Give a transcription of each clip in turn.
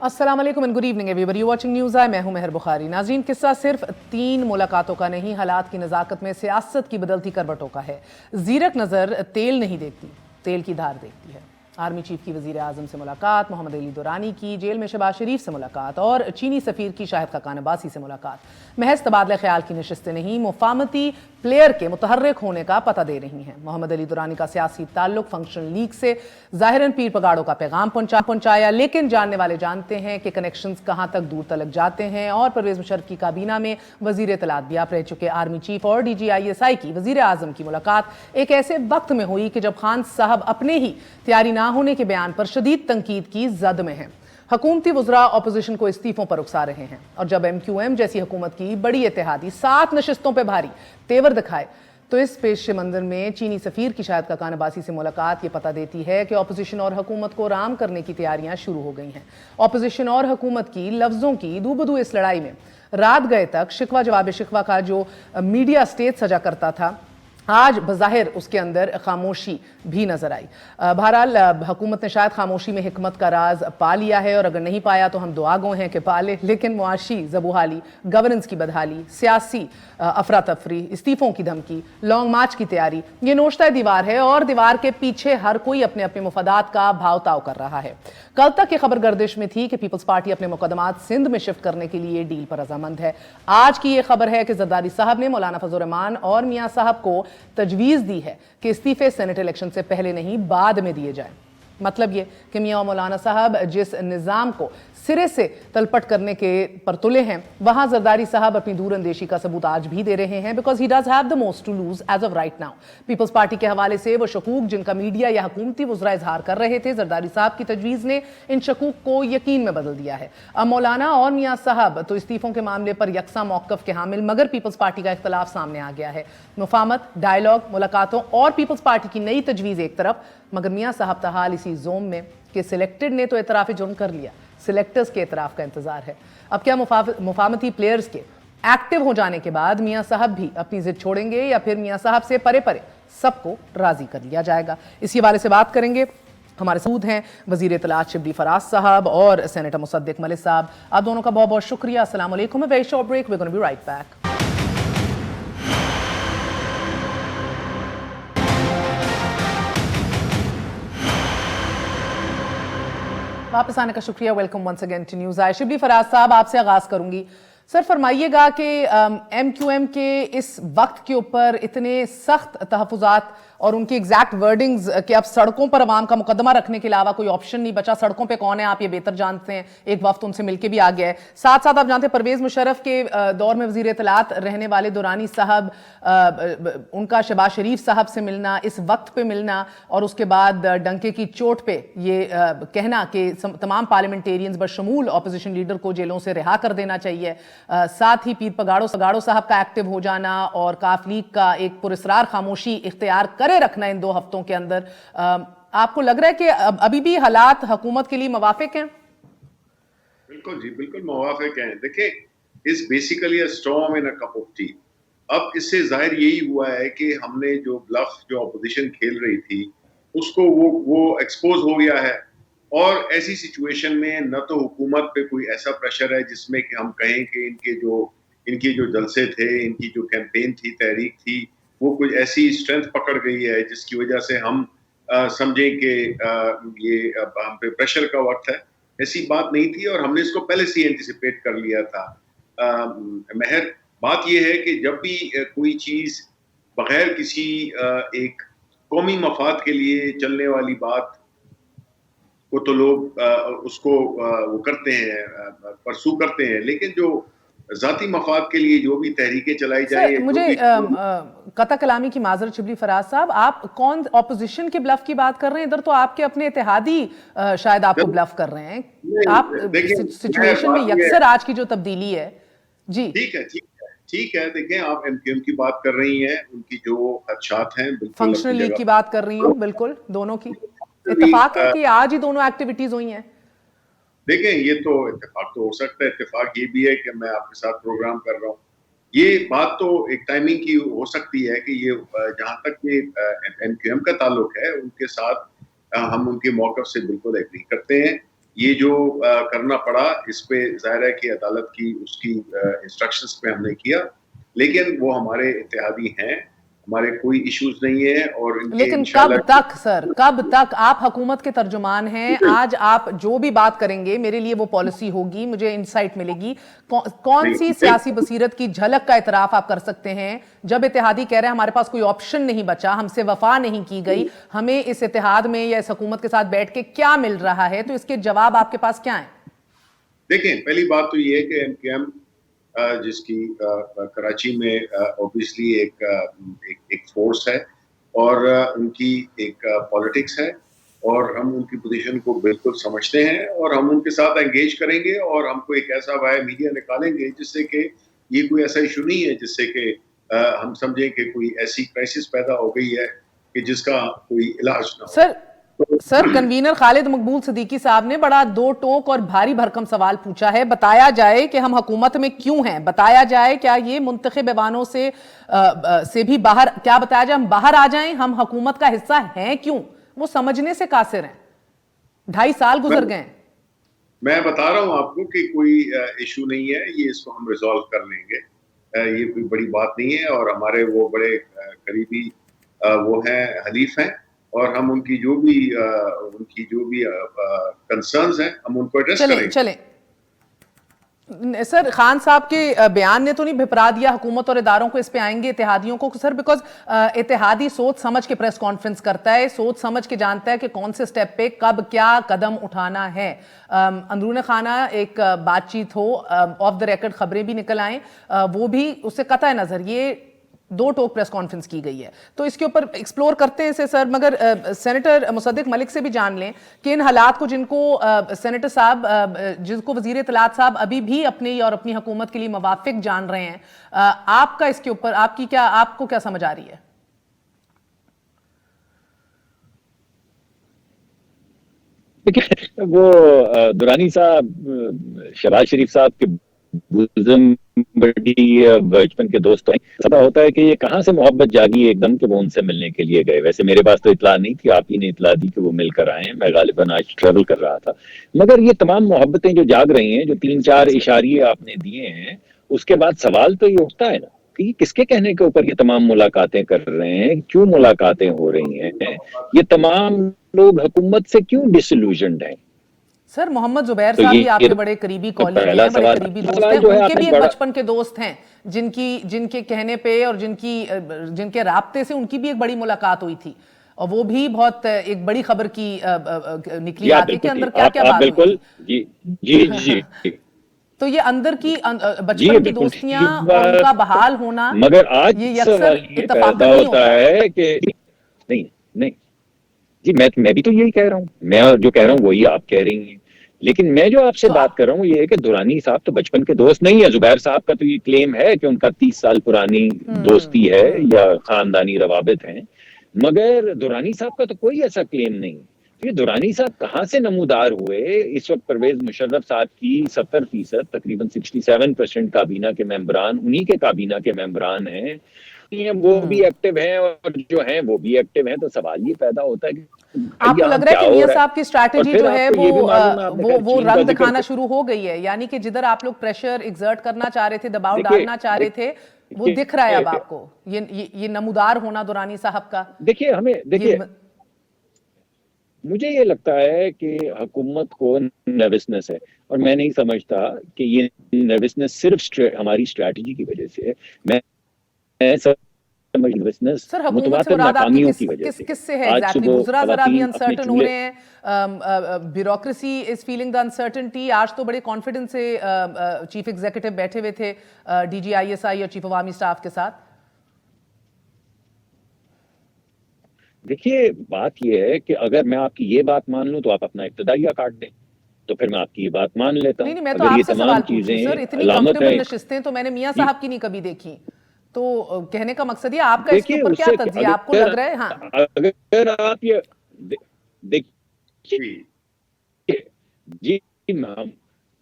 अस्सलाम वालेकुम and good evening everybody watching news I. मैं हूं मेहर बुखारी। नाज़रीन, किस्सा सिर्फ 3 मुलाकातों का नहीं, हालात की नज़ाकत में सियासत की बदलती करवटों का है। ज़ीरक नज़र तेल नहीं देखती, तेल की धार देखती है। आर्मी चीफ की वज़ीर आज़म से मुलाकात, मोहम्मद अली दुरानी की जेल में शहबाज शरीफ से मुलाकात और चीनी सफ़ीर की शाहिद खाकान अब्बासी से मुलाकात महज तबादला ख्याल की नशिस्तें नहीं, मुफाहमती प्लेयर के मुतहर्रिक होने का पता दे रही हैं। मोहम्मद अली दुरानी का सियासी ताल्लुक फंक्शनल लीग से ज़ाहिरन पीर पगाड़ों का पैगाम पहुंचाया, लेकिन जानने वाले जानते हैं कि कनेक्शंस कहां तक दूर तलक जाते हैं। और परवेज मुशर्रफ की काबीना में वजीर इत्तलात भी आप रह चुके आर्मी चीफ और DGISI की वजीर आजम की मुलाकात एक ऐसे वक्त में हुई कि जब खान साहब अपने ही तैयारी ना होने के बयान पर शदीद तनकीद की जद में हैं। हुकूमती वज़रा अपोजिशन को इस्तीफों पर उकसा रहे हैं और जब MQM जैसी हुकूमत की बड़ी इत्तेहादी 7 नशिस्तों पर भारी तेवर दिखाए तो इस पेश मंजर में चीनी सफ़ीर की शाहिद खाकान अब्बासी से मुलाकात ये पता देती है कि अपोजिशन और हुकूमत को राम करने की तैयारियां शुरू हो गई हैं। अपोजिशन और हुकूमत की लफ्ज़ों की दूबदू इस लड़ाई में रात गए तक शिकवा जवाब शिकवा का जो मीडिया स्टेज सजा करता था, आज बज़ाहिर उसके अंदर खामोशी भी नजर आई। बहरहाल हुकूमत ने शायद खामोशी में हिकमत का राज पा लिया है और अगर नहीं पाया तो हम दुआ गो हैं कि पा ले। लेकिन मुआशी ज़बूहाली, गवर्नेंस की बदहाली, सियासी अफरा तफरी, इस्तीफ़ों की धमकी, लॉन्ग मार्च की तैयारी, ये नोश्ता दीवार है और दीवार के पीछे हर कोई अपने अपने मुफादात का भाव ताव कर रहा है। कल तक ये खबर गर्दिश में थी कि पीपल्स पार्टी अपने मुकदमात सिंध में शिफ्ट करने के लिए डील पर रजामंद है। आज की ये खबर है कि जरदारी साहब ने मौलाना फजल रहमान और मियां साहब को तजवीज़ दी है कि इस्तीफे सेनेट इलेक्शन से पहले नहीं, बाद में दिए जाएं। मतलब ये कि मियां मौलाना साहब जिस निज़ाम को सिरे से तलपट करने के पर तुले हैं, वहां जरदारी साहब अपनी दूरअंदेशी का सबूत आज भी दे रहे हैं, because he does have the most to lose as of right now. Peoples Party के हवाले से वो शकूक जिनका मीडिया या हुकूमती वज़रा इजहार कर रहे थे, जरदारी साहब की तजवीज़ ने इन शकूक को यकीन में बदल दिया है। अब मौलाना और मियां साहब तो इस्तीफों के मामले पर यकसा मौक़िफ़ के हामिल, मगर पीपल्स पार्टी का इख्तलाफ सामने आ गया है। मुफाहमत, डायलॉग, मुलाकातों और पीपल्स पार्टी की नई तजवीज़ एक तरफ, मगर मियां साहब तहाल इसी जोम में कि सिलेक्टेड ने तो एतराफ़ जुर्म कर लिया, सिलेक्टर्स के एतराफ़ का इंतजार है। अब क्या मुफाहमती प्लेयर्स के एक्टिव हो जाने के बाद मियां साहब भी अपनी जिद छोड़ेंगे या फिर मियां साहब से परे परे सबको राजी कर लिया जाएगा? इसी हवाले से बात करेंगे। हमारे साथ हैं वजीर इत्तलात शिबली फराज साहब और सेनेटर मुसद्दिक मलिक साहब। आप दोनों का बहुत बहुत शुक्रिया। अस्सलाम वालेकुम। Very short break, we are gonna be right back. वापस आने का शुक्रिया। Welcome once again to news I. Shibli Faraz साहब, आपसे आगाज करूंगी। सर, फरमाइएगा कि MQM के इस वक्त के ऊपर इतने सख्त तहफ़्फ़ुज़ात और उनकी एग्जैक्ट वर्डिंग्स कि अब सड़कों पर अवाम का मुकदमा रखने के अलावा कोई ऑप्शन नहीं बचा। सड़कों पे कौन है आप ये बेहतर जानते हैं, एक वक्त उनसे मिलकर भी आ गया है। साथ साथ आप जानते हैं परवेज मुशर्रफ के दौर में वजीर इत्तलात रहने वाले दुरानी साहब, उनका शहबाज शरीफ साहब से मिलना, इस वक्त पे मिलना और उसके बाद डंके की चोट पे ये कहना कि तमाम पार्लियामेंटेरियंस बशमूल अपोजिशन लीडर को जेलों से रिहा कर देना चाहिए। साथ ही पीर पगाड़ो साहब का एक्टिव हो जाना और काफ लीग का एक पुरस्रार खामोशी इख्तियार करे रखना इन 2 हफ्तों के अंदर, आपको लग रहा है कि अभी भी हालात हुकूमत के लिए मवाफिक हैं? बिल्कुल जी, बिल्कुल मवाफिक हैं। देखिए, it's basically a storm in a cup of T. अब इससे जाहिर यही हुआ है कि हमने जो ब्लफ जो अपोजिशन खेल रही थी उसको वो एक्सपोज हो गया है। और ऐसी सिचुएशन में न तो हुकूमत पे कोई ऐसा प्रेशर है जिसमें कि हम कहें कि इनके जो जलसे थे, इनकी जो कैंपेन थी, तहरीक थी, वो कुछ ऐसी स्ट्रेंथ पकड़ गई है जिसकी वजह से हम समझें कि ये अब हम पे प्रेशर का वक्त है। ऐसी बात नहीं थी और हमने इसको पहले से एंटिसिपेट कर लिया था। महर, बात ये है कि जब भी कोई चीज बगैर किसी एक कौमी मफाद के लिए चलने वाली बात को तो लोग उसको वो करते हैं, परसू करते हैं, लेकिन जो जाती मफाद के लिए जो भी तहरीकें चलाई जाए, सर, मुझे कता कलामी की माजरत शिबली फराज साहब, आप कौन ऑपोजिशन के ब्लफ की बात कर रहे हैं? इधर तो आपके अपने इत्तेहादी शायद आपको ब्लफ कर रहे हैं। आप सिचुएशन में यकसर आज की जो तब्दीली है जी। ठीक है, ठीक है, ठीक है। देखें, आप MQM की बात कर रही हैं, उनकी जो खदशात हैं बिल्कुल फंक्शनल अपनी लीग की जगह बात कर रही हूँ, बिल्कुल दोनों की भी। इत्तेफाक है कि आज ही दोनों एक्टिविटीज हुई हैं। देखें, ये तो इत्तेफाक तो हो सकता है। इत्तेफाक ये भी है कि मैं आपके साथ प्रोग्राम कर रहा हूँ। ये बात तो एक टाइमिंग की हो सकती है कि ये जहां तक ये MQM का ताल्लुक है, उनके साथ हम उनके मौक़िफ़ से बिल्कुल एग्री करते हैं। ये जो करना पड़ा, इस पे जाहिर है कि अदालत की उसकी इंस्ट्रक्शंस पे हमने किया, लेकिन वो हमारे इत्तेहादी हैं, हमारे कोई इश्यूज नहीं है और इनके लेकिन कब इंशाल्लाह। तक सर, कब तक? आप हुकूमत के तर्जुमान हैं, आज आप जो भी बात करेंगे मेरे लिए वो पॉलिसी होगी, मुझे इंसाइट मिलेगी। कौन सी सियासी बसीरत की झलक का इतराफ आप कर सकते हैं जब इत्तेहादी कह रहे हैं हमारे पास कोई ऑप्शन नहीं बचा, हमसे वफा नहीं की गई, हमें इस इत्तेहाद में या इस हुकूमत के साथ बैठ के क्या मिल रहा है? तो इसके जवाब आपके पास क्या है? देखें, पहली बात तो ये है कि एमकेएम जिसकी कराची में ऑब्वियसली एक फोर्स है और उनकी एक पॉलिटिक्स है और हम उनकी पोजीशन को बिल्कुल समझते हैं और हम उनके साथ एंगेज करेंगे और हमको एक ऐसा वाया मीडिया निकालेंगे जिससे कि ये कोई ऐसा इशू नहीं है जिससे कि हम समझें कि कोई ऐसी क्राइसिस पैदा हो गई है कि जिसका कोई इलाज ना हो। सर कन्वीनर खालिद मकबूल सिद्दीकी साहब ने बड़ा दो टोक और भारी भरकम सवाल पूछा है। बताया जाए कि हम हुकूमत में क्यों हैं, बताया जाए क्या ये मुंतखब ऐवानों से भी बाहर, क्या बताया जाए हम बाहर आ जाएं, हम हुकूमत का हिस्सा हैं क्यों? वो समझने से कासिर हैं। 2.5 साल गुजर गए। मैं बता रहा हूं आपको कि कोई इशू नहीं है, ये इसको हम रिजॉल्व कर लेंगे, ये कोई बड़ी बात नहीं है और हमारे वो बड़े करीबी वो हैं, हलीफ हैं और हम उनकी जो भी कंसर्न्स हैं हम उनको एड्रेस करेंगे। चलें सर, खान साहब के बयान ने तो नहीं भिपरा दिया हुकूमत और इदारों को, इस पे आएंगे इत्तेहादियों को सर, बिकॉज इत्तेहादी सोच समझ के प्रेस कॉन्फ्रेंस करता है, सोच समझ के जानता है कि कौन से स्टेप पे कब क्या कदम उठाना है। अंदरूने खाना एक बातचीत हो, ऑफ द रिकॉर्ड खबरें भी निकल आए, वो भी उससे कतई नजर ये दो टोक प्रेस कॉन्फ्रेंस की गई है, तो इसके ऊपर एक्सप्लोर करते हैं इसे सर। मगर सेनेटर मुसद्दिक मलिक से भी जान लें कि इन हालात को जिनको सेनेटर साहब, जिनको वजीर इत्तलात साहब अभी भी अपनी और अपनी हुकूमत के लिए मुवाफिक जान रहे हैं, आपका इसके ऊपर आपको क्या समझ आ रही है? देखिए, वो दुरानी साहब शहबाज शरीफ साहब के बड़ी बचपन के दोस्त हैं। पता होता है कि ये कहाँ से मोहब्बत जागी एकदम कि वो उनसे मिलने के लिए गए। वैसे मेरे पास तो इतला नहीं थी, आप ही ने इतला दी कि वो मिलकर आए हैं। मैं गालिबन आज ट्रेवल कर रहा था। मगर ये तमाम मोहब्बतें जो जाग रही हैं, जो 3-4 इशारे आपने दिए हैं, उसके बाद सवाल तो ये उठता है ना कि किसके कहने के ऊपर ये तमाम मुलाकातें कर रहे हैं, क्यों मुलाकातें हो रही हैं, ये तमाम लोग हुकूमत से क्यों डिसइल्यूजन्ड हैं। सर मोहम्मद जुबैर साहब भी आपके बड़े करीबी कॉलीग हैं, बड़े करीबी दोस्त हैं, उनके भी एक बचपन के दोस्त हैं जिनके कहने पे और जिनके राब्ते से उनकी भी एक बड़ी मुलाकात हुई थी और वो भी बहुत एक बड़ी खबर की निकली आगे के अंदर क्या क्या बात बिल्कुल जी जी जी। तो ये अंदर की बचपन की दोस्तियां और उनका बहाल होना, मगर आज ये अक्सर इत्तेफाक पैदा होता है कि नहीं जी, मैं भी तो यही कह रहा हूँ। मैं जो कह रहा हूँ वही आप कह रही हैं, लेकिन मैं जो आपसे बात कर रहा हूँ ये है कि दुरानी साहब तो बचपन के दोस्त नहीं है। जुबैर साहब का तो ये क्लेम है कि उनका 30 साल पुरानी दोस्ती है या खानदानी रवाबित हैं, मगर दुरानी साहब का तो कोई ऐसा क्लेम नहीं। ये दुरानी साहब कहाँ से नमूदार हुए? इस वक्त परवेज मुशर्रफ साहब की 70% तकरीबन 67% काबीना के मेंबरान उन्हीं के काबीना के मेंबरान हैं, वो भी एक्टिव हैं और जो हैं वो भी एक्टिव हैं। तो सवाल ये पैदा होता है कि आपको लग रहा है कि मियां साहब की स्ट्रैटेजी जो है वो रंग दिखाना शुरू हो गई है, यानी कि जिधर आप लोग प्रेशर एग्जर्ट करना चाह रहे थे, दबाव डालना चाह रहे थे, वो दिख रहा है अब आपको, ये नमूदार होना दुरानी साहब का? देखिए मुझे ये लगता है कि हुकूमत को नर्वसनेस है और मैं नहीं समझता कि ये नर्वसनेस सिर्फ हमारी स्ट्रैटेजी की वजह से है। मैं सर हुकूमत से मुराद आपकी किससे है एग्जैक्टली? गुजरा जरा भी अनसर्टन हो रहे हैं, bureaucracy is feeling the uncertainty. आज तो बड़े कॉन्फिडेंस से चीफ एग्जीक्यूटिव बैठे हुए थे DGISI और चीफ ऑफ आर्मी स्टाफ के साथ। देखिए बात यह है कि अगर मैं आपकी ये बात मान लूं तो आप अपना इब्तदाइया काट दें, तो फिर मैं आपकी ये बात मान लेता हूं। नहीं, मैं तो आपसे सवाल पूछ रही हूं सर, इतनी कंफर्टेबल नशिस्तें तो मैंने मियां साहब की नहीं कभी देखी, तो कहने का मकसद ये आपका इसके ऊपर क्या तज्जिया आपको लग रहा है? हाँ, अगर आप ये देखिए जी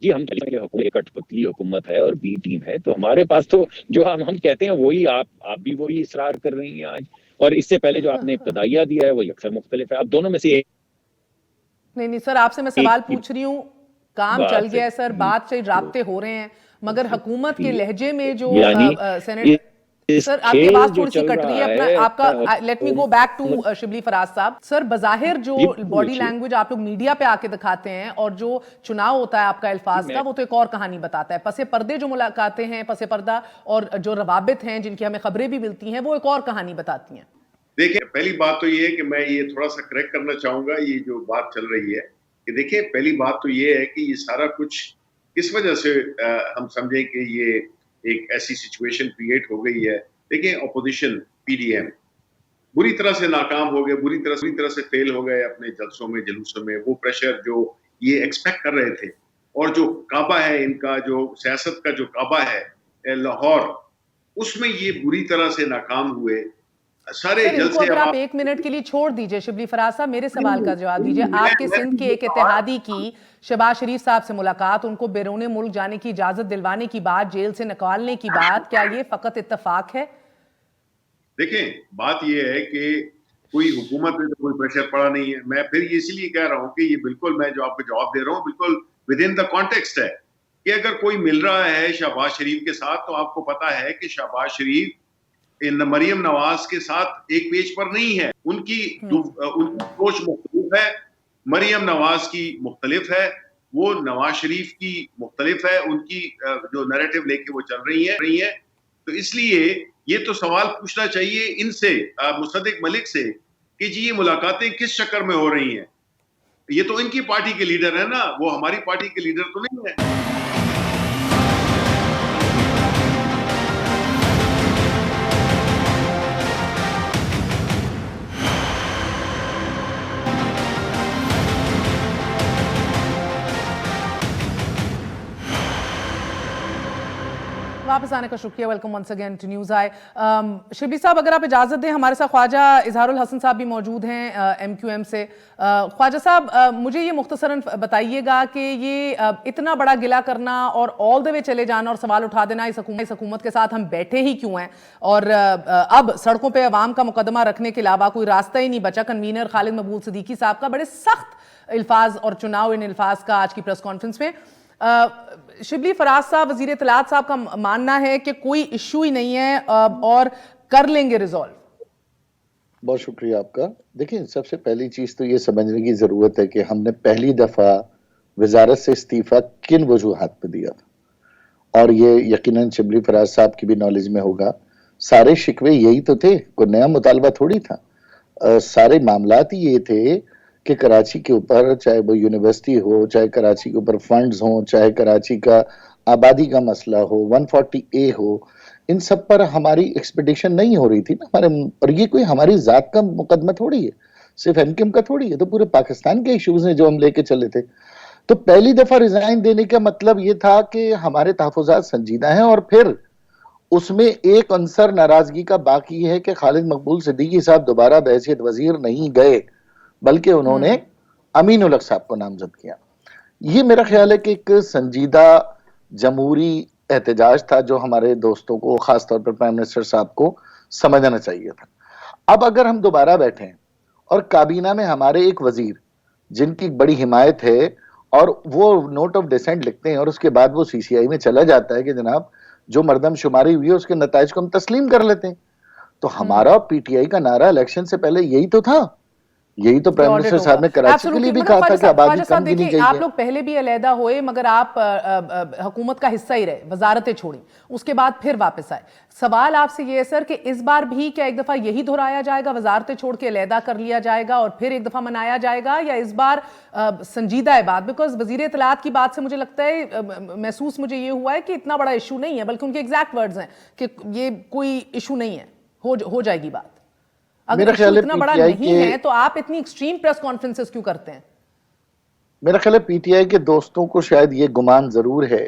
हम कठपुतली हुकूमत है और बी टीम है, तो हमारे पास तो जो हम कहते हैं वही आप भी वही इसरार कर रही हैं आज। और इससे पहले जो आपने इब्तदाइया दिया है वो अक्सर मुख्तलिफ है। आप दोनों में से नहीं नहीं सर, आपसे मैं सवाल पूछ रही हूँ, काम बात चल से- गया है सर, बात से राब्ते हो रहे हैं, मगर हुकूमत के लहजे में जो यानी सेनेट इस सर आपकी खेल आवाज जो थोड़ी सी चल कट रही है, रहा अपना है आपका let me go back to हुकूमत- शिबली फराज साहब। सर बज़ाहिर जो जी, बॉडी पूछिए। लैंग्वेज आप लोग मीडिया पे आके दिखाते हैं और जो चुनाव होता है आपका अल्फाज का, वो तो एक और कहानी बताता है। पसे पर्दे जो मुलाकातें हैं, पसे पर्दा और जो रवाबित हैं जिनकी हमें खबरें भी मिलती हैं, वो एक और कहानी बताती हैं। देखिए, पहली बात तो ये है कि मैं ये थोड़ा सा करेक्ट करना चाहूंगा, ये जो बात चल रही है कि देखिए, पहली बात तो ये है कि ये सारा कुछ इस वजह से हम समझें कि ये एक ऐसी सिचुएशन क्रिएट हो गई है। देखिए, ऑपोजिशन पीडीएम बुरी तरह से नाकाम हो गए, बुरी तरह से फेल हो गए अपने जलसों में, जुलूसों में। वो प्रेशर जो ये एक्सपेक्ट कर रहे थे, और जो काबा है इनका, जो सियासत का जो काबा है लाहौर, उसमें ये बुरी तरह से नाकाम हुए। सारे सर इनको जलसे अगर अब आप एक मिनट के लिए छोड़ दीजिए, शिबली फराज साहब मेरे सवाल का जवाब दीजिए। मैं- आपके मैं- सिंध के एक इत्तेहादी की शहबाज शरीफ साहब से मुलाकात, उनको बैरून मुल्क जाने की इजाजत दिलवाने की बात, जेल से निकालने की बात, क्या ये फकत इत्तेफाक है? देखें, बात ये है कि कोई हुकूमत में तो कोई प्रेशर पड़ा नहीं है। मैं फिर इसीलिए कह रहा हूं कि ये बिल्कुल, मैं जो आपको जवाब दे रहा हूं, बिल्कुल विद इन द कॉन्टेक्स्ट है कि अगर कोई मिल रहा है शहबाज शरीफ के साथ, तो आपको पता है कि शहबाज शरीफ इन मरियम नवाज के साथ एक पेज पर नहीं है। उनकी सोच मुख्तलिफ है, मरियम नवाज की मुख्तलिफ है, वो नवाज शरीफ की मुख्तलिफ है, उनकी जो नैरेटिव लेके वो चल रही है। तो इसलिए ये तो सवाल पूछना चाहिए इनसे, मुसद्दिक मलिक से, कि जी ये मुलाकातें किस चक्कर में हो रही हैं। ये तो इनकी पार्टी के लीडर है ना, वो हमारी पार्टी के लीडर तो नहीं है। वापस आने का शुक्रिया, welcome once again to news I. Shibli साहब अगर आप इजाज़त दें, हमारे साथ ख्वाजा इजहारुल हसन साहब भी मौजूद हैं MQM से। ख्वाजा साहब मुझे ये मुख्तसरन बताइएगा कि ये इतना बड़ा गिला करना और ऑल द वे चले जाना और सवाल उठा देना इस हुकूमत के साथ हम बैठे ही क्यों हैं, और अब सड़कों पर अवाम का मुकदमा रखने के अलावा कोई रास्ता ही नहीं बचा। कन्वीनर खालिद मकबूल सिद्दीकी साहब का बड़े सख्त अल्फाज और चुनाव इन अल्फाज का आज की प्रेस कॉन्फ्रेंस में। शिबली फराज साहब, वजीर इत्तलात साहब का मानना है कि कोई इशू ही नहीं है और कर लेंगे रिजॉल्व। बहुत शुक्रिया आपका। देखिए, सबसे पहली चीज तो ये समझने की जरूरत है कि हमने पहली दफा वजारत से इस्तीफा किन वजूहात पे दिया था, और ये यकीनन शिबली फराज साहब की भी नॉलेज में होगा। सारे शिकवे यही तो थे, कोई नया मुतालबा थोड़ी था। सारे मामलात ही ये थे कि कराची के ऊपर, चाहे वो यूनिवर्सिटी हो, चाहे कराची के ऊपर फंड्स हो, चाहे कराची का आबादी का मसला हो, 140A हो, इन सब पर हमारी एक्सपेडिशन नहीं हो रही थी ना हमारे। और ये कोई हमारी जात का मुकदमा थोड़ी है, सिर्फ MQM का थोड़ी है, तो पूरे पाकिस्तान के इश्यूज हैं जो हम लेके चले थे। तो पहली दफा रिजाइन देने का मतलब ये था कि हमारे तहफुजात संजीदा हैं, और फिर उसमें एक अंसर नाराजगी का बाकी है कि खालिद मकबूल सिद्दीकी साहब दोबारा बहैसियत वजीर नहीं गए, बल्कि उन्होंने अमीन उल हक साहब को नामजद किया। ये मेरा ख्याल है कि एक संजीदा जमहूरी एहतजाज था जो हमारे दोस्तों को, खासतौर पर प्राइम मिनिस्टर साहब को समझना चाहिए था। अब अगर हम दोबारा बैठे और काबीना में हमारे एक वजीर जिनकी बड़ी हिमायत है और वो नोट ऑफ डिसेंट लिखते हैं और उसके बाद वो CCI में चला जाता है कि जनाब जो मर्दमशुमारी हुई है उसके नताइज को हम तस्लीम कर लेते हैं, तो हमारा PTI का नारा इलेक्शन से पहले यही तो था। यही तो प्राइम मिनिस्टर साहब ने कराची के लिए भी कहा था कि आबादी कम गिनी गई है। आप लोग पहले भी अलहदा हुए, मगर आप हुकूमत का हिस्सा ही रहे, वजारतें छोड़ी, उसके बाद फिर वापस आए। सवाल आपसे ये है सर कि इस बार भी क्या एक दफा यही दोहराया जाएगा, वजारतें छोड़ के अलहदा कर लिया जाएगा और फिर एक दफा मनाया जाएगा, या इस बार संजीदा है बात? बिकॉज वजीर इत्तलात की बात से मुझे लगता है, महसूस मुझे ये हुआ है कि इतना बड़ा इशू नहीं है, बल्कि उनके एग्जैक्ट वर्ड्स हैं कि ये कोई इशू नहीं है, हो जाएगी बात। अगर इशू इतना बड़ा नहीं है तो आप इतनी एक्सट्रीम प्रेस कॉन्फ्रेंसेस क्यों करते हैं? मेरा ख्याल है PTI के दोस्तों को शायद ये गुमान जरूर है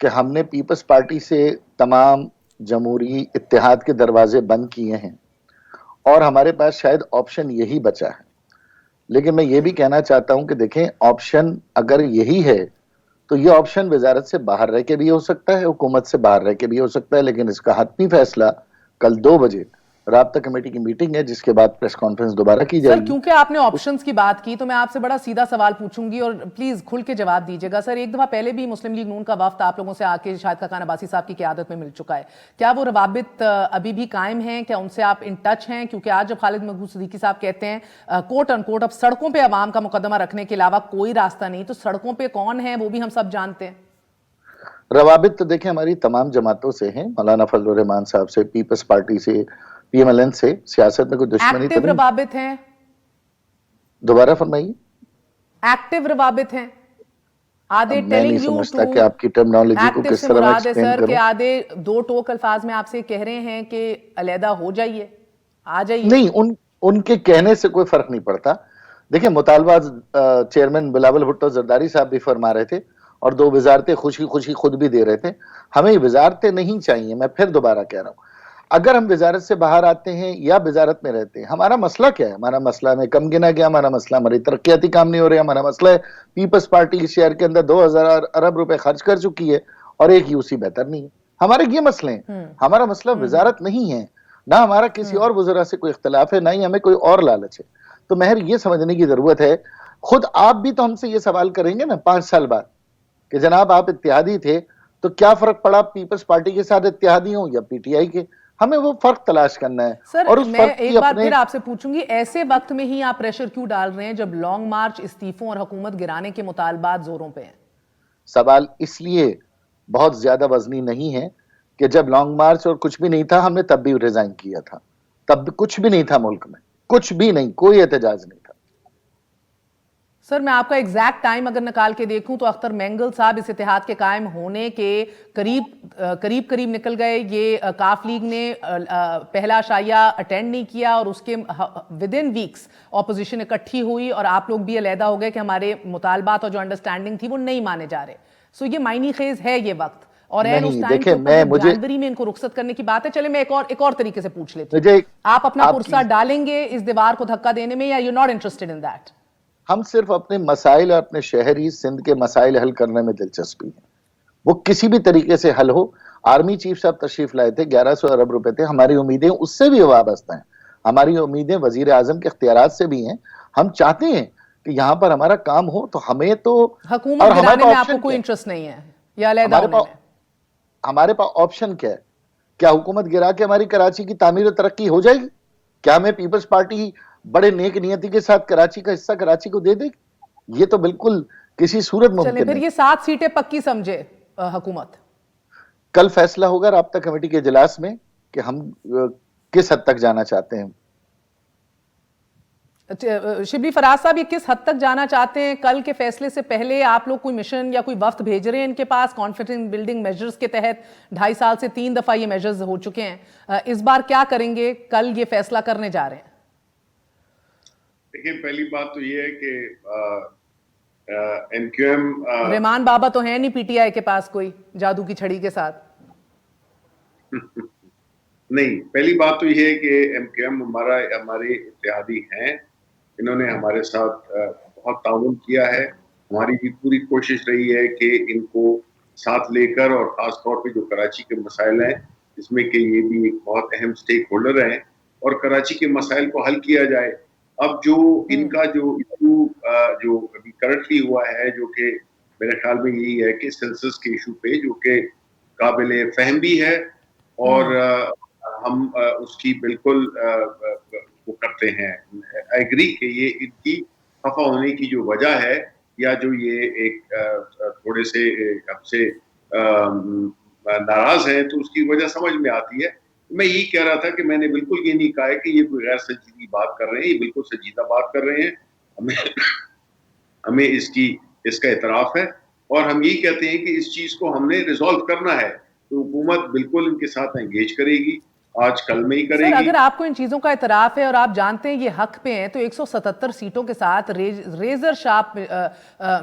कि हमने पीपल्स पार्टी से तमाम जमहूरी इत्तेहाद के दरवाजे बंद किए हैं और हमारे पास शायद ऑप्शन यही बचा है। लेकिन मैं ये भी कहना चाहता हूं कि देखें, ऑप्शन अगर यही है तो ये ऑप्शन वजारत से बाहर रह के भी हो सकता है, हुकूमत से बाहर रह के भी हो सकता है, लेकिन इसका हतमी फैसला कल 2 बजे राब्ता कमेटी की मीटिंग है, जिसके बाद प्रेस कॉन्फ्रेंस दोबारा की सर, जाएगी। क्योंकि आपने ऑप्शंस की बात की तो मैं आपसे बड़ा सीधा सवाल पूछूंगी और प्लीज खुल के जवाब दीजिएगा। सर, एक दफा पहले भी मुस्लिम लीग नून का वफ्द आप लोगों से आके शाहिद खाकान अब्बासी साहब की क़यादत में मिल चुका है। क्या वो रवाबित अभी भी कायम हैं? क्या उनसे आप इन टच हैं? क्योंकि आज जब खालिद मकबूल सिद्दीकी साहब कहते हैं कोट अनकोट अब सड़कों पर अवाम का मुकदमा रखने के अलावा कोई रास्ता नहीं, तो सड़कों पर कौन है वो भी हम सब जानते हैं। रवाबित तो देखें हमारी तमाम जमातों से हैं, मौलाना फजलुर रहमान साहब से, पीपल्स पार्टी से, PMLN से। सियासत में कोई दुश्मनी तो एक्टिव नहीं। रवाबित हैं? दोबारा फरमाइए। एक्टिव रवाबित हैं? आधे मैं नहीं टेलिंग यू समझता टू कि आपकी टर्मिनोलॉजी को एक्टिव किस से तरह मैं मुराद है एक्सप्लेन सर कि करूं। आधे दो टोक अल्फाज में आपसे कह रहे हैं कि अलहदा हो जाइए, आ जाइए। नहीं, उनके कहने से कोई फर्क नहीं पड़ता। देखिए, मुतालबा चेयरमैन बिलावल भुट्टो जरदारी साहब भी फरमा रहे थे और 2 वजारतें खुशी खुशी खुद भी दे रहे थे। हमें वजारतें नहीं चाहिए। मैं फिर दोबारा कह रहा हूं, अगर हम वजारत से बाहर आते हैं या वजारत में रहते हैं, हमारा मसला क्या है? हमारा मसला में कम गिना गया, हमारा मसला हमारी तरक्याती काम नहीं हो रहे, हमारा मसला है पीपल्स पार्टी इस शहर के अंदर 2000 अरब रुपए खर्च कर चुकी है और एक यूसी बेहतर नहीं है। हमारे ये मसले हैं। हमारा मसला वजारत नहीं है, ना हमारा किसी और वज़रा से कोई इख्तिलाफ है, ना ही हमें कोई और लालच है। तो महर ये समझने की जरूरत है, खुद आप भी तो हमसे ये सवाल करेंगे ना 5 साल बाद कि जनाब आप इत्तेहादी थे तो क्या फर्क पड़ा पीपल्स पार्टी के साथ इत्तेहादी हो या PTI के? हमें वो फर्क तलाश करना है। सर, और उस मैं फर्क की एक बार अपने फिर आपसे पूछूंगी, ऐसे वक्त में ही आप प्रेशर क्यों डाल रहे हैं जब लॉन्ग मार्च, इस्तीफों और हुकूमत गिराने के मुतालबात जोरों पे हैं? सवाल इसलिए बहुत ज्यादा वजनी नहीं है कि जब लॉन्ग मार्च और कुछ भी नहीं था, हमने तब भी रिजाइन किया था। तब भी कुछ भी नहीं था मुल्क में, कुछ भी नहीं, कोई एहतजाज नहीं था। सर, मैं आपका एग्जैक्ट टाइम अगर निकाल के देखूं तो अख्तर मेंगल साहब इस इत्तेहाद के कायम होने के करीब निकल गए। ये काफ लीग ने पहला शाया अटेंड नहीं किया और उसके विद इन वीक्स ऑपोजिशन इकट्ठी हुई और आप लोग भी अलहदा हो गए कि हमारे मुतालबात और जो अंडरस्टैंडिंग थी वो नहीं माने जा रहे। सो ये मायनी खेज है ये वक्त, और उस टाइम देखें, के ऊपर जनवरी में इनको रुखसत करने की बात है। चले मैं एक और तरीके से पूछ लेती हूँ, आप अपना पुरसा डालेंगे इस दीवार को धक्का देने में या you not interested in that? हम सिर्फ अपने मसाइल और अपने शहरी सिंध के मसाइल हल करने में दिलचस्पी है, वो किसी भी तरीके से हल हो। आर्मी चीफ साहब तशरीफ लाए थे, 1100 अरब रुपए थे। हमारी उम्मीदें उससे भी वाबस्ता हैं, हमारी उम्मीदें वजीर आजम के इख्तियारात से भी हैं। हम चाहते हैं कि यहाँ पर हमारा काम हो, तो हमें तो हुकूमत गिराने में आपको कोई इंटरेस्ट नहीं है या अलहदा होने में? हमारे पास ऑप्शन क्या है? क्या हुकूमत गिरा के हमारी कराची की तामीर और तरक्की हो जाएगी? क्या हमें पीपल्स पार्टी बड़े नेक नियति के साथ कराची का हिस्सा कराची को दे देगी? ये तो बिल्कुल किसी सूरत मुमकिन नहीं। फिर ये 7 सीटें पक्की समझे हुकूमत? कल फैसला होगा राब्ता कमेटी के इजलास में कि हम किस हद तक जाना चाहते हैं। शिबली फराज साहब, ये किस हद तक जाना चाहते हैं? कल के फैसले से पहले आप लोग कोई मिशन या कोई वफ्त भेज रहे हैं इनके पास कॉन्फिडेंस बिल्डिंग मेजर्स के तहत? 2.5 साल से 3 दफा ये मेजर्स हो चुके हैं, इस बार क्या करेंगे? कल ये फैसला करने जा रहे हैं। देखिए, पहली बात तो ये है कि MQM रहमान बाबा तो है नहीं PTI के पास कोई जादू की छड़ी के साथ। नहीं, पहली बात तो ये है कि MQM हमारे इत्तेहादी हैं। इन्होंने हमारे साथ बहुत ताउन किया है। हमारी भी पूरी कोशिश रही है कि इनको साथ लेकर, और खास तौर पे जो कराची के मसाइल हैं, इसमें कि ये भी एक बहुत अहम स्टेक होल्डर हैं और कराची के मसाइल को हल किया जाए। अब जो इनका जो इशू जो अभी करंटली हुआ है, जो कि मेरे ख्याल में यही है कि सेंसस के इशू पे, जो कि काबिले फहम भी है और हम उसकी बिल्कुल वो करते हैं, एग्री कि ये इनकी खफा होने की जो वजह है या जो ये एक थोड़े से हमसे नाराज हैं, तो उसकी वजह समझ में आती है। मैं यही कह रहा था कि मैंने बिल्कुल ये नहीं कहा है कि ये कोई गैर संजीदगी बात कर रहे हैं, ये बिल्कुल संजीदा बात कर रहे हैं। हमें इसका इतराफ है और हम यही कहते हैं कि इस चीज को हमने रिजॉल्व करना है, तो हुकूमत बिल्कुल इनके साथ एंगेज करेगी, आज कल में ही करेगी। सर, अगर आपको इन चीजों का इतराफ है और आप जानते हैं ये हक पे हैं, तो 177 सीटों के साथ रेजर शार्प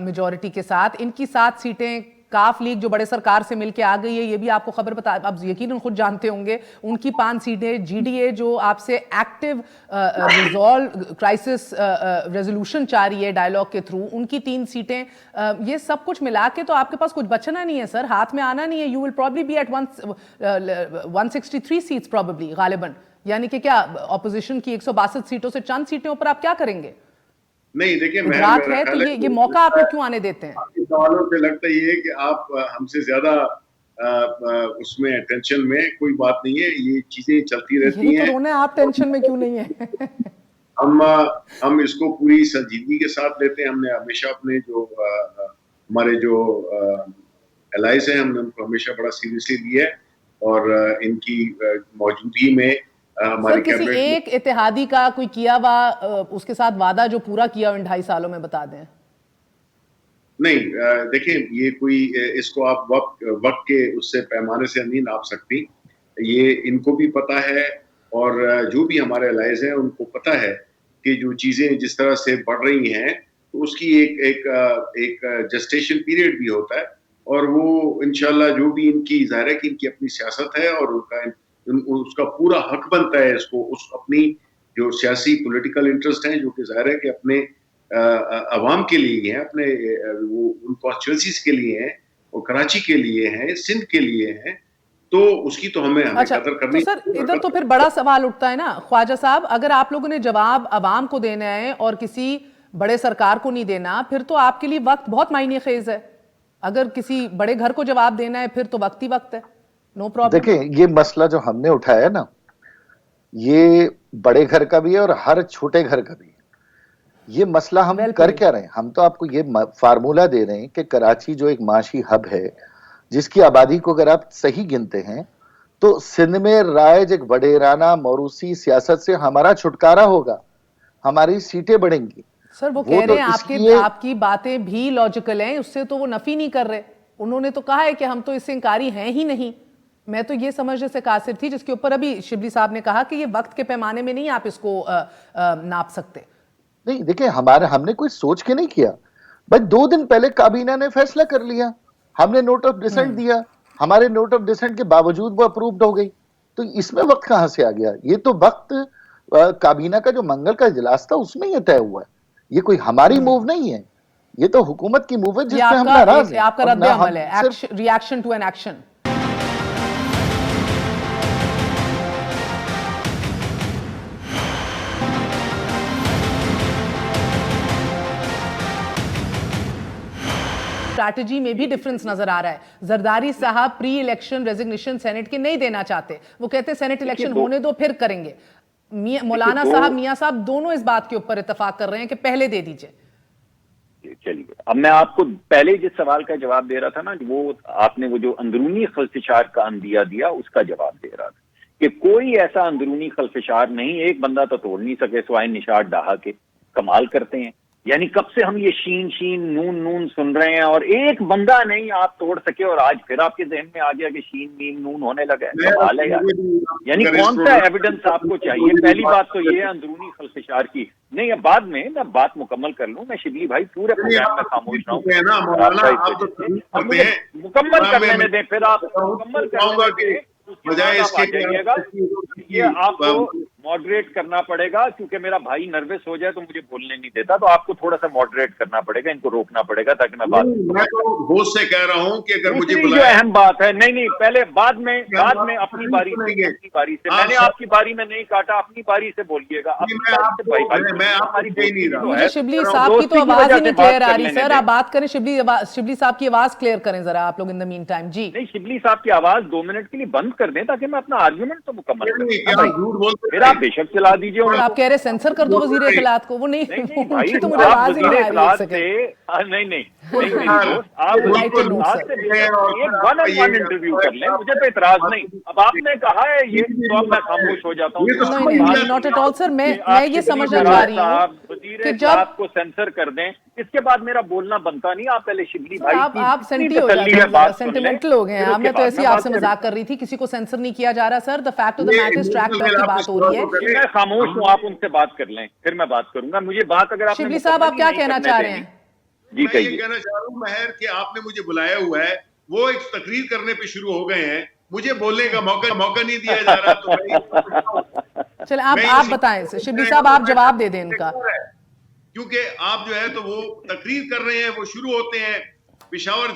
मेजॉरिटी के साथ इनकी 7 सीटें काफ लीग जो बड़े सरकार से मिलके आ गई है, ये भी आपको खबर बता, आप यकीनन खुद जानते होंगे। उनकी 5 सीटें, GDA जो आपसे एक्टिव रिजॉल्व क्राइसिस रेजोल्यूशन चाह रही है डायलॉग के थ्रू, उनकी 3 सीटें, ये सब कुछ मिला के तो आपके पास कुछ बचना नहीं है सर, हाथ में आना नहीं है। You will probably be at 163 seats probably गालिबन यानी कि क्या ऑपोजिशन की 162 सीटों से चंद सीटों पर आप क्या करेंगे? नहीं देखिए, इतराक है तो ये मौका आप लोग क्यों आने देते हैं? आपके सवालों से लगता ये है कि आप हमसे ज्यादा उसमें टेंशन में कोई बात नहीं है, ये चीजें चलती रहती यही तो हैं। रोना है, आप टेंशन में क्यों नहीं है? हम इसको पूरी संजीदगी के साथ लेते हैं। हमने हमेशा अपने जो हमारे जो एलाइज हैं, हमने उनको हमेशा बड़ा सीरियसली लिया है और इनकी मौजूदगी में सर हमारे किसी कैबिनेट एक इत्तेहादी का कोई किया हुआ उसके साथ वादा जो पूरा किया इन 2.5 सालों में बता दें। नहीं, देखिए ये कोई इसको आप वक्त के उससे पैमाने से नहीं नाप सकती। ये इनको भी पता है और जो भी हमारे अलाइज हैं उनको पता है कि जो चीजें जिस तरह से बढ़ रही हैं तो उसकी एक जेस्टेशन पीरियड भी होता है और वो इंशाल्लाह जो भी इनकी ज़ाहिर है कि इनकी अपनी सियासत है और उसका पूरा हक बनता है इसको उस अपनी जो सियासी पॉलिटिकल इंटरेस्ट हैं जो कि ज़ाहिर है कि अपने अवाम के लिए हैं, अपने वो उन कॉन्स्टिट्यूएंसीज के लिए हैं और कराची के लिए हैं, सिंध के लिए हैं, तो उसकी तो हमें अच्छा, कदर तो करनी। सर इधर तो फिर बड़ा सवाल उठता है ना ख्वाजा साहब, अगर आप लोगों ने जवाब अवाम को देना है और किसी बड़े सरकार को नहीं देना, फिर तो आपके लिए वक्त बहुत मायने खेज है। अगर किसी बड़े घर को जवाब देना है फिर तो वक्त ही वक्त है, नो प्रॉब्लम। देखिए ये मसला जो हमने उठाया ना, ये बड़े घर का भी है और हर छोटे घर का भी है। ये मसला हम कर क्या रहे हैं? हम तो आपको ये फार्मूला दे रहे हैं कि कराची जो एक माशी हब है जिसकी आबादी को अगर आप सही गिनते हैं तो सिंध में राइज एक वडेराना मौरूसी सियासत से हमारा छुटकारा होगा, हमारी सीटें बढ़ेंगी। सर वो कह रहे हैं आपकी बातें भी लॉजिकल हैं, उससे तो वो नफी नहीं कर रहे। उन्होंने तो कहा है कि हम तो इससे इंकारी हैं ही नहीं। मैं तो ये समझने से कासिर थी जिसके ऊपर अभी शिबली साहब ने कहा कि ये वक्त के पैमाने में नहीं आप इसको नाप सकते। नहीं देखिए, हमने कोई सोच के नहीं किया भाई। 2 दिन पहले काबीना ने फैसला कर लिया, हमने नोट ऑफ डिसेंट दिया, हमारे नोट ऑफ डिसेंट के बावजूद वो अप्रूव्ड हो गई। तो इसमें वक्त कहां से आ गया? ये तो वक्त काबीना का जो मंगल का इजलास था उसमें ये तय हुआ है। ये कोई हमारी मूव नहीं है, ये तो हुकूमत की मूव है जिसमें हम नाराज हैं। आपका रद्द अमल है, reaction to an action. Strategy में भी डिफरेंस नजर आ रहा है। जरदारी साहब प्री इलेक्शन रेजिग्नेशन सेनेट के नहीं देना चाहते, वो कहते हैं सेनेट इलेक्शन होने दो फिर करेंगे। मौलाना साहब मियां साहब दोनों इस बात के ऊपर इत्तेफाक कर रहे हैं कि पहले दे दीजिए। चलिए, अब मैं आपको पहले जिस सवाल का जवाब दे रहा था ना, वो आपने वो जो अंदरूनी खल्फिशार का अंदिया दिया उसका जवाब दे रहा था कि कोई ऐसा अंदरूनी खल्फिशार नहीं, एक बंदा तो तोड़ नहीं सके सिवाय निशात डाहा के। कमाल करते हैं, यानी कब से हम ये शीन शीन नून नून सुन रहे हैं और एक बंदा नहीं आप तोड़ सके और आज फिर आपके जहन में आ गया कि शीन मीम नून होने लगा है। कमाल है यार, यानी कौन सा एविडेंस आपको चाहिए? पहली बात तो ये है अंदरूनी खल्फिशार की। नहीं, अब बाद में मैं बात मुकम्मल कर लूं। मैं शिबली भाई पूरे प्रोग्राम में खामोश रहा हूँ, मुकम्मल करने दें, फिर आप मुकम्मल करने दें, बजाय इसके जाइएगा। ये आपको मॉडरेट करना पड़ेगा क्योंकि मेरा भाई नर्वस हो जाए तो मुझे बोलने नहीं देता, तो आपको थोड़ा सा मॉडरेट करना पड़ेगा, इनको रोकना पड़ेगा ताकि मैं बात। मैं तो होश से कह रहा हूं कि अगर मुझे जो अहम बात है, नहीं पहले बाद में अपनी बारी से मैंने आपकी बारी में नहीं काटा, अपनी बारी से बोलिएगा। मुझे शिबली साहब की तो आवाज ही नहीं क्लियर आ रही सर, आप बात करें। शिबली साहब की आवाज क्लियर करें जरा आप लोग इन द मीन टाइम। जी नहीं, शिबली साहब की आवाज 2 मिनट के लिए बंद कर दें ताकि मैं अपना आर्ग्यूमेंट तो मुकम्मल करूं। आप बेशक चला दीजिए। आप कह रहे सेंसर कर दो वजीर इत्तलात को, वो नहीं भाई तो मुझे आवाज ही नहीं आ रही। नहीं आप एक 1-on-1 इंटरव्यू कर लें, मुझे तो इतराज नहीं। अब आपने कहा है ये तो अब मैं खामोश हो जाता हूँ। नॉट एट ऑल सर, मैं ये समझना चाह रही हूँ कि जब आपको सेंसर कर दें इसके बाद मेरा बोलना बनता नहीं। आप पहले शिबली भाई आप सेंटिमेंटल हो गए हैं। मैं तो ऐसी आपसे मजाक कर रही थी, किसी को सेंसर नहीं किया जा रहा sir. The fact of the matter is track back की बात हो रही है। मैं खामोश हूँ, आप उनसे बात कर लें फिर मैं बात करूंगा। मुझे बात अगर शिबली साहब आप क्या कहना चाह रहे हैं? जी मैं ये कहना चाह रहा हूँ महर कि आपने मुझे बुलाया हुआ है, वो एक तकरीर करने पे शुरू हो गए हैं, मुझे बोलने का मौका नहीं दिया जा रहा। तो चले आप बताएं शिबली साहब, आप जवाब दे दें इनका। क्योंकि आप जो है तो वो तकरीर कर रहे हैं, वो शुरू होते हैं पेशावर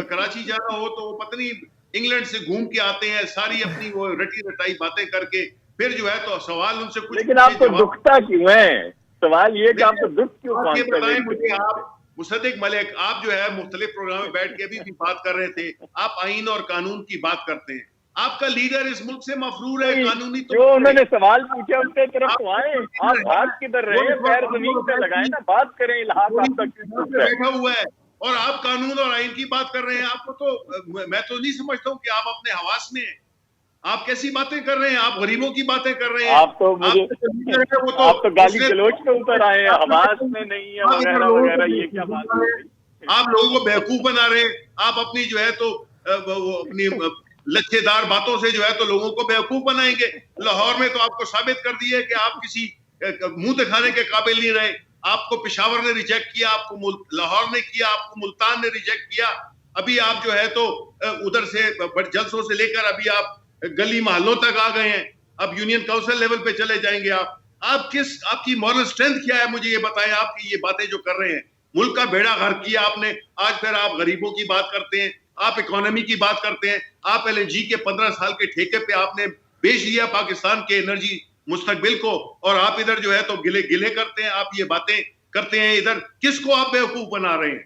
कराची जाना हो तो वो पत्नी इंग्लैंड से घूम के आते हैं, सारी अपनी वो रटी रटाई बातें करके फिर जो है तो सवाल उनसे कुछ लेकिन आपको दुखता क्यों है? सवाल ये कि आपको दुख क्यों? आप ये कौन सा बताएं है? मुझे, आप मुसद्दिक मलिक, आप जो है मुख्तलिफ प्रोग्राम में बैठ के अभी भी बात कर रहे थे, आप आईन और कानून की बात करते हैं। आपका लीडर इस मुल्क से मफरूर है, कानूनी तो जो उन्होंने सवाल पूछा उसके तरफ तो आए। आप भाग किधर रहे हैं? पैर जमीन पे लगाए ना, बात करें। इलाहाक आपका क्यों बैठा हुआ है और आप कानून और आइन की बात कर रहे हैं। आपको तो मैं तो नहीं समझता हूँ कि आप अपने हवास में हैं। आप कैसी बातें कर रहे हैं? आप गरीबों की बातें कर रहे हैं। आप तो मुझे आप तो गाली गलोच पे उतर आए हैं, हवास में नहीं है वगैरह वगैरह। ये क्या बात है? आप लोगों को बेवकूफ बना रहे हैं। आप अपनी जो है तो वो अपनी लच्छेदार बातों से जो है तो लोगों को बेवकूफ बनाएंगे। लाहौर में तो आपको साबित कर दिया है कि आप किसी मुंह दिखाने के काबिल नहीं रहे। आपको पेशावर ने रिजेक्ट किया, आपको लाहौर ने किया, आपको मुल्तान ने रिजेक्ट किया। अभी आप जो है तो उधर से जलसों से लेकर अभी आप गली मोहल्लों तक आ गए हैं। अब यूनियन काउंसिल लेवल पे चले जाएंगे आप। आपकी मॉरल स्ट्रेंथ क्या है? मुझे ये बताएं। आपकी ये बातें जो कर रहे हैं, मुल्क का बेड़ा गर्क किया आपने, आज फिर आप गरीबों की बात करते हैं, आप इकोनॉमी की बात करते हैं। आप LNG के 15 साल के ठेके पे आपने बेच दिया पाकिस्तान के एनर्जी मुस्तकबिल को, और आप इधर जो है तो गिले गिले करते हैं। आप ये बातें करते हैं। इधर किसको आप बेवकूफ बना रहे हैं?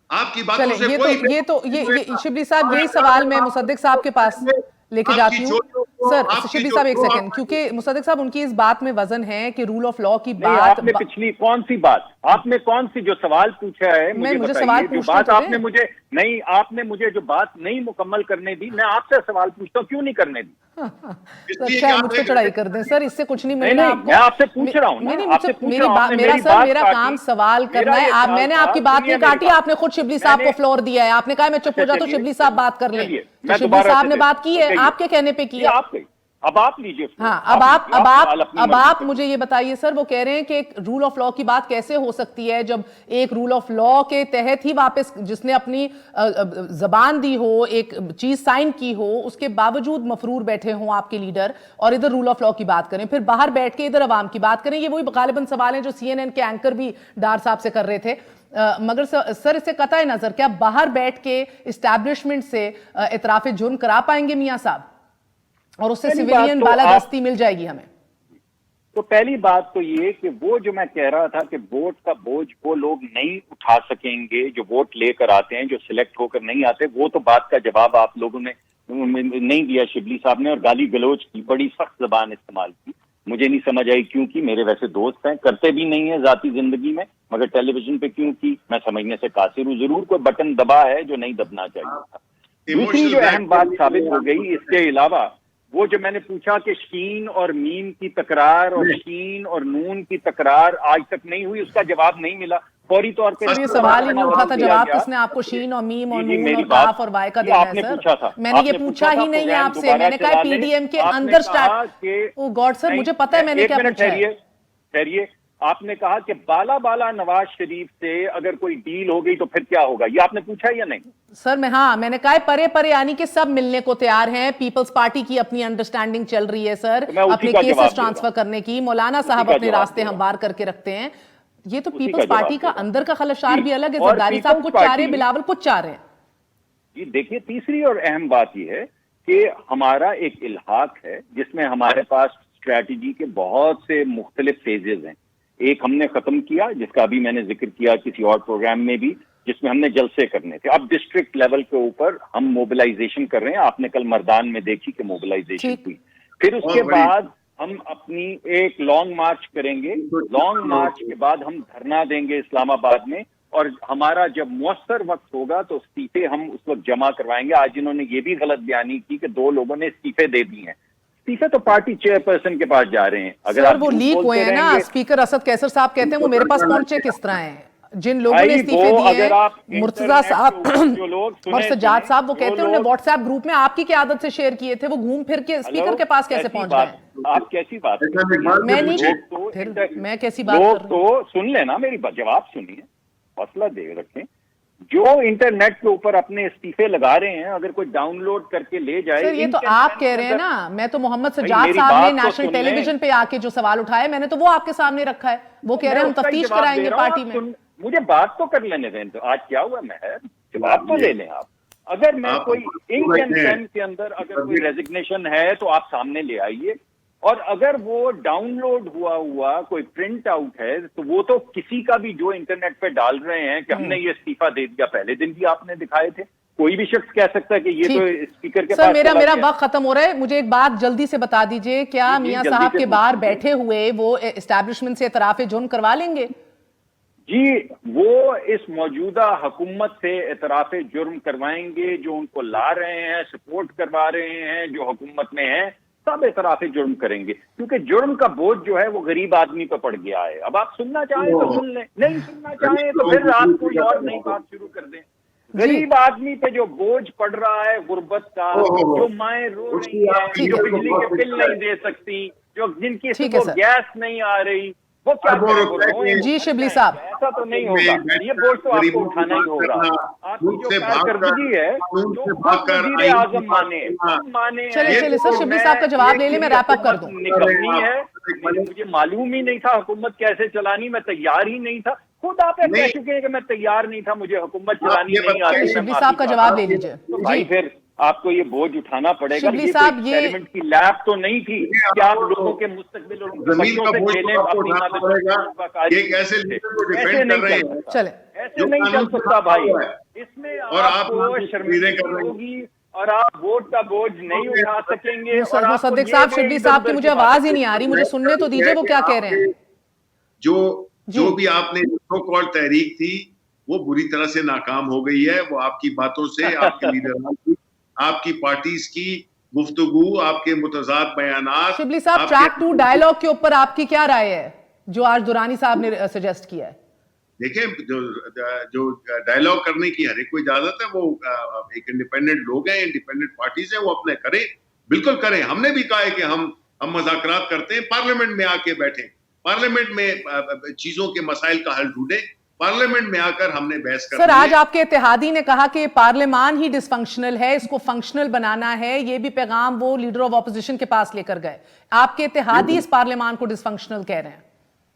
आपकी बातों से ये शिबली साहब, यही सवाल मैं मुसद्दिक साहब के पास लेके जाती हूँ। सर शिबली साहब एक सेकंड, क्योंकि मुसद्दिक साहब उनकी इस बात में वजन है कि रूल ऑफ लॉ की बात। आपने पिछली कौन सी बात, आपने कौन सी जो सवाल पूछा है मुझे सवाल जो बात आपने मुझे नहीं, आपने मुझे जो बात नहीं मुकम्मल करने दी, मैं आपसे सवाल पूछता हूँ क्यों नहीं करने दी? अच्छा, मुझ पे चढ़ाई कर दें सर, इससे कुछ नहीं मिलना आपको। मैं आपसे पूछ रहा हूँ मेरा काम सवाल करना है। मैंने आपकी बात नहीं काटी, आपने खुद शिबली साहब को फ्लोर दिया है। आपने कहा मैं चुप हो जाता हूँ, शिबली साहब बात कर लें। शिबली साहब ने बात की है, आपके कहने पे की है। अब आप लीजिए। हाँ, अब आप मुझे ये बताइए सर, वो कह रहे हैं कि एक रूल ऑफ लॉ की बात कैसे हो सकती है जब एक रूल ऑफ लॉ के तहत ही वापस जिसने अपनी जबान दी हो, एक चीज साइन की हो, उसके बावजूद मफरूर बैठे हों आपके लीडर, और इधर रूल ऑफ लॉ की बात करें, फिर बाहर बैठ के इधर अवाम की बात करें। ये वही गालिबन सवाल है जो CNN के एंकर भी डार साहब से कर रहे थे। मगर सर इससे कतई नजर क्या बाहर बैठ के इस्टेब्लिशमेंट से इतराफ जुर्म करा पाएंगे मियां साहब, और उससे सिविलियन बालादस्ती मिल जाएगी हमें? तो पहली बात तो ये कि वो जो मैं कह रहा था कि वोट का बोझ वो लोग नहीं उठा सकेंगे जो वोट लेकर आते हैं, जो सिलेक्ट होकर नहीं आते, वो तो बात का जवाब आप लोगों ने नहीं दिया शिबली साहब ने, और गाली गलोच की, बड़ी सख्त जबान इस्तेमाल की। मुझे नहीं समझ आई क्यों की। मेरे वैसे दोस्त हैं, करते भी नहीं है जाती जिंदगी में, मगर टेलीविजन पे क्यों की, मैं समझने से कासिर हूँ। जरूर कोई बटन दबा है जो नहीं दबना चाहिए था। दूसरी जो अहम बात साबित हो गई, इसके अलावा वो जो मैंने पूछा कि शीन और मीम की तकरार और शीन और नून की तकरार आज तक नहीं हुई, उसका जवाब नहीं मिला फौरी तौर पे। ये सवाल ही नहीं उठा था, जवाब किसने आपको शीन और मीम और नून और काफ और वाई का देना है सर? मैंने ये पूछा ही नहीं है आपसे। मैंने कहा PDM के अंदर स्टार्ट। ओ गॉड सर, मुझे पता है मैंने क्या पूछा है। ठहरिए, आपने कहा कि बाला नवाज शरीफ से अगर कोई डील हो गई तो फिर क्या होगा, ये आपने पूछा या नहीं? सर मैंने कहा परे यानी कि सब मिलने को तैयार हैं। पीपल्स पार्टी की अपनी अंडरस्टैंडिंग चल रही है सर, अपने केसेस ट्रांसफर करने की। मौलाना साहब अपने रास्ते हमवार करके रखते हैं। ये तो पीपल्स पार्टी का अंदर का खलशार भी अलग है। जरदारी साहब कुछ चाह रहे हैं, बिलावल कुछ चाह रहे हैं। जी देखिए, तीसरी और अहम बात यह है कि हमारा एक इल्हाक है जिसमें हमारे पास स्ट्रैटेजी के बहुत से मुख्तलिफ फेजेज हैं। एक हमने खत्म किया, जिसका अभी मैंने जिक्र किया किसी और प्रोग्राम में भी, जिसमें हमने जलसे करने थे। अब डिस्ट्रिक्ट लेवल के ऊपर हम मोबिलाइजेशन कर रहे हैं। आपने कल मर्दान में देखी कि मोबिलाइजेशन हुई। फिर उसके बाद हम अपनी एक लॉन्ग मार्च करेंगे। लॉन्ग मार्च के बाद हम धरना देंगे इस्लामाबाद में, और हमारा जब मुअस्सर वक्त होगा तो इस्तीफे हम उस वक्त जमा करवाएंगे। आज इन्होंने ये भी गलत बयानी की कि 2 लोगों ने इस्तीफे दे दिए हैं। इस्तीफे तो पार्टी चेयरपर्सन के पास जा रहे हैं। अगर सर वो लीक हुए हैं ना, स्पीकर असद कैसर साहब कहते हैं वो मेरे पास पहुंचे किस तरह हैं? जिन लोगों ने इस्तीफे दिए हैं, मुर्तजा साहब और सज्जाद साहब, वो कहते हैं उन्होंने व्हाट्सएप ग्रुप में आपकी क़यादत से शेयर किए थे। वो घूम फिर के स्पीकर के पास कैसे पहुंच गए? आप कैसी बात, मैं कैसी बात कर रहा हूं? तो सुन लेना मेरी बात, जवाब सुनिए, हौसला दे रखें। जो इंटरनेट के ऊपर अपने इस्तीफे लगा रहे हैं, अगर कोई डाउनलोड करके ले जाए। सर ये तो आप कह रहे हैं ना, मैं तो मोहम्मद सज्जाद साहब ने नेशनल टेलीविजन पे आके जो सवाल उठाए, मैंने तो वो आपके सामने रखा है। वो कह रहे हैं हम तफ्तीश कराएंगे पार्टी में। मुझे बात तो कर लेने दें। तो आज क्या हुआ, मैं जवाब तो ले लें आप। अगर मैं कोई इंक एंड पेन के अंदर अगर कोई रेजिग्नेशन है तो आप सामने ले आइए। और अगर वो डाउनलोड हुआ कोई प्रिंट आउट है तो वो तो किसी का भी जो इंटरनेट पे डाल रहे हैं कि हमने ये इस्तीफा दे दिया, पहले दिन भी आपने दिखाए थे, कोई भी शख्स कह सकता है कि ये तो स्पीकर के सर पास मेरा चला गया। वक्त खत्म हो रहा है, मुझे एक बात जल्दी से बता दीजिए, क्या जी, मियां जल्दी साहब से के बाहर बैठे हुए वो एस्टैब्लिशमेंट से इतराफ जुर्म करवा लेंगे? जी, वो इस मौजूदा हुकूमत से एतराफ़ जुर्म करवाएंगे, जो उनको ला रहे हैं, सपोर्ट करवा रहे हैं, जो हुकूमत में हैं, सब एतराफ़ जुर्म करेंगे, क्योंकि जुर्म का बोझ जो है वो गरीब आदमी पे पड़ गया है। अब आप सुनना चाहें तो सुन लें, नहीं सुनना चाहें तो फिर रात कोई और नई बात शुरू कर दें। गरीब आदमी पे जो बोझ पड़ रहा है गुर्बत का, जो माएँ रो रही हैं, जो बिजली के बिल नहीं दे सकती, जो जिनकी गैस नहीं आ रही, वो क्या करें? जी शिबली साहब, ऐसा तो नहीं होगा, ये बोझ तो आपको उठाना ही होगा। आपकी जो कारकर्दगी है, जो वज़ीर आज़म माने चलिए सर, शिबली साहब का जवाब ले ले, मैं रैप अप कर दूं। निकलनी है, मुझे मालूम ही नहीं था हुकूमत कैसे चलानी, मैं तैयार ही नहीं था, खुद आप कह चुके हैं कि मैं तैयार नहीं था, मुझे हुकूमत चलानी नहीं आती। शिबली साहब का जवाब ले लीजिए। तो भाई फिर आपको ये बोझ उठाना पड़ेगा। शिबली साहब, ये एक्सपेरिमेंट की लैब तो नहीं थी कि आप लोगों के मुस्तकबिल और उनके बच्चों से खेलें, अपनी ऐसे नहीं चल सकता भाई। इसमें आपको शर्मिंदगी होगी और आप वोट का बोझ नहीं उठा सकेंगे। मुसद्दिक साहब, शिबली साहब की मुझे आवाज ही नहीं आ रही, मुझे सुनने तो दीजिए वो क्या कह रहे हैं। जो भी आपने सो कॉल्ड तहरीक थी वो बुरी तरह से नाकाम हो गई है। वो आपकी बातों से, आपके लीडरान की, आपकी पार्टीज की गुफ्तगू, आपके मुतजाद बयानात। शिबली साहब, ट्रैक 2 डायलॉग के ऊपर आपकी क्या राय है जो आज दुरानी साहब ने सजेस्ट किया है? देखिए, जो डायलॉग करने की हर एक को इजाजत है, वो एक इंडिपेंडेंट लोग हैं, इंडिपेंडेंट पार्टीज हैं, वो अपने करें, बिल्कुल करें। हमने भी कहा है कि हम मज़ाकरात करते हैं, पार्लियामेंट में आके बैठे, पार्लियामेंट में चीजों के मसाइल का हल ढूंढे, पार्लियामेंट में आकर हमने बहस कर। सर, आज आपके इत्तेहादी ने कहा कि पार्लियामान ही डिसफंक्शनल है, इसको फंक्शनल बनाना है, ये भी पैगाम वो लीडर ऑफ ऑपोजिशन के पास लेकर गए। आपके इत्तेहादी इस पार्लियामान को डिसफंक्शनल कह रहे हैं।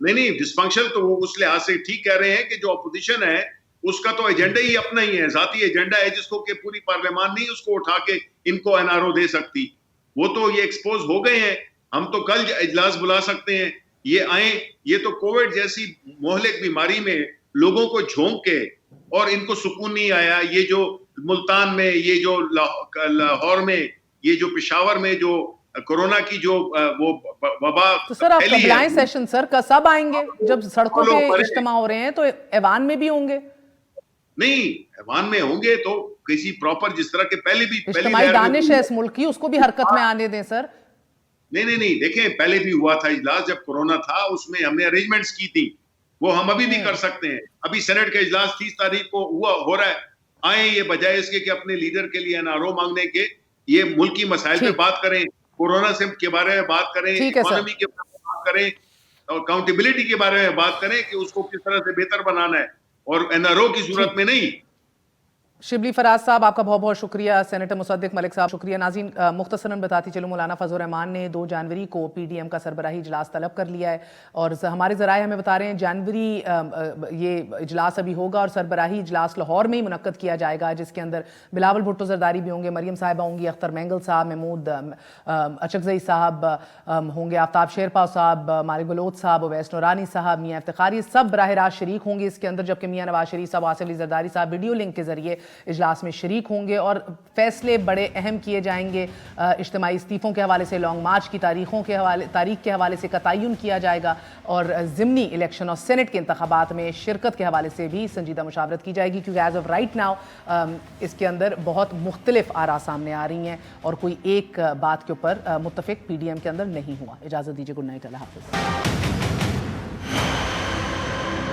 नहीं, डिसफंक्शनल तो वो उस लिहाज से ठीक कह रहे हैं कि जो ऑपोजिशन है उसका तो एजेंडा ही अपना ही है, जाती एजेंडा है, जिसको कि पूरी पार्लियामान नहीं उसको उठा के इनको एनआरओ दे सकती। वो तो ये एक्सपोज हो गए हैं। हम तो कल इजलास बुला सकते हैं, ये आए। ये तो कोविड जैसी मोहलिक बीमारी में लोगों को झोंक के, और इनको सुकून नहीं आया। ये जो मुल्तान में, ये जो लाहौर में, ये जो पेशावर में जो कोरोना की जो वो वबा, तो सर आप कंप्लायंस सेशन सर कब आएंगे? जब सड़कों पे इज्तिमा हो रहे हैं तो ऐवान में भी होंगे? नहीं, ऐवान में होंगे तो किसी प्रॉपर, जिस तरह के पहले भी इज्तिमाई दानिश है इस मुल्क की, उसको भी हरकत में आने दें सर। नहीं, देखें, पहले भी हुआ था इजलास जब कोरोना था, उसमें हमने अरेंजमेंट्स की थी, वो हम अभी भी कर सकते हैं। अभी सेनेट का इजलास 30 तारीख को हो रहा है। आए, ये बजाय इसके कि अपने लीडर के लिए एनआरओ मांगने के, ये मुल्क की मसाइल पे बात करें, कोरोना से के बारे में बात करें, इकोनॉमी के बारे में बात करें, और अकाउंटेबिलिटी के बारे में बात करें कि उसको किस तरह से बेहतर बनाना है, और एनआरओ की सूरत में नहीं। शिबली फराज साहब, आपका बहुत बहुत शुक्रिया। सेनेटर मुसद्दिक मलिक साहब, शुक्रिया। नाज़रीन, मुख्तसरन बताती चलूँ, मौलाना फजल रहमान ने 2 जनवरी को पीडीएम का सरबराही इजलास तलब कर लिया है, और हमारे ज़राए हमें बता रहे हैं जनवरी ये इजलास अभी होगा, और सरबराही इजलास लाहौर में ही मुनक्कद किया जाएगा, जिसके अंदर बिलावल भुट्टो जरदारी भी होंगे, मरियम साहिबा होंगी, अख्तर मैंगल साहब, महमूद अचकजई साहब होंगे, आफ्ताब शेरपा साहब, मालिक बलोच साहब, ओवैस नूरानी साहब, मियाँ इफ्तिखारी, सब बराह रास्त शरीक होंगे इसके अंदर, जबकि मियाँ नवाज शरीफ साहब, आसिफ अली जरदारी साहब वीडियो लिंक के जरिए इजलास में शरीक होंगे, और फैसले बड़े अहम किए जाएंगे। इज्तिमाई इस्तीफ़ों के हवाले से, लॉन्ग मार्च की तारीख के हवाले से का तयन किया जाएगा, और ज़िमनी इलेक्शन और सेनेट के इंतखाबात में शिरकत के हवाले से भी संजीदा मुशावरत की जाएगी, क्योंकि एज ऑफ राइट नाउ इसके अंदर बहुत मुख्तलिफ आरा सामने आ रही हैं, और कोई एक बात के ऊपर मुत्तफिक पीडीएम के अंदर नहीं हुआ। इजाज़त दीजिए, गुड नाइट, अल्लाह हाफ़िज़।